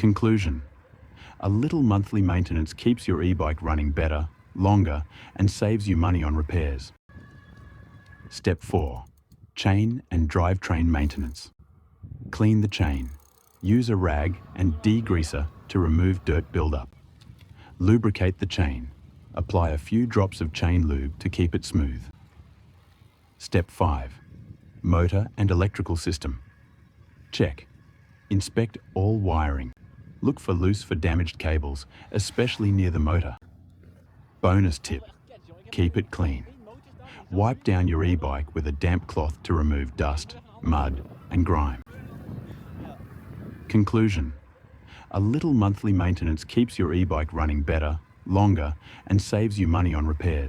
Conclusion: a little monthly maintenance keeps your e-bike running better, longer, and saves you money on repairs. Step 4. Chain and drivetrain maintenance. Clean the chain. Use a rag and degreaser to remove dirt buildup. Lubricate the chain. Apply a few drops of chain lube to keep it smooth. Step 5. Motor and electrical system. Check. Inspect all wiring. Look for loose or damaged cables, especially near the motor. Bonus tip: keep it clean. Wipe down your e-bike with a damp cloth to remove dust, mud, and grime. Conclusion: a little monthly maintenance keeps your e-bike running better, longer, and saves you money on repairs.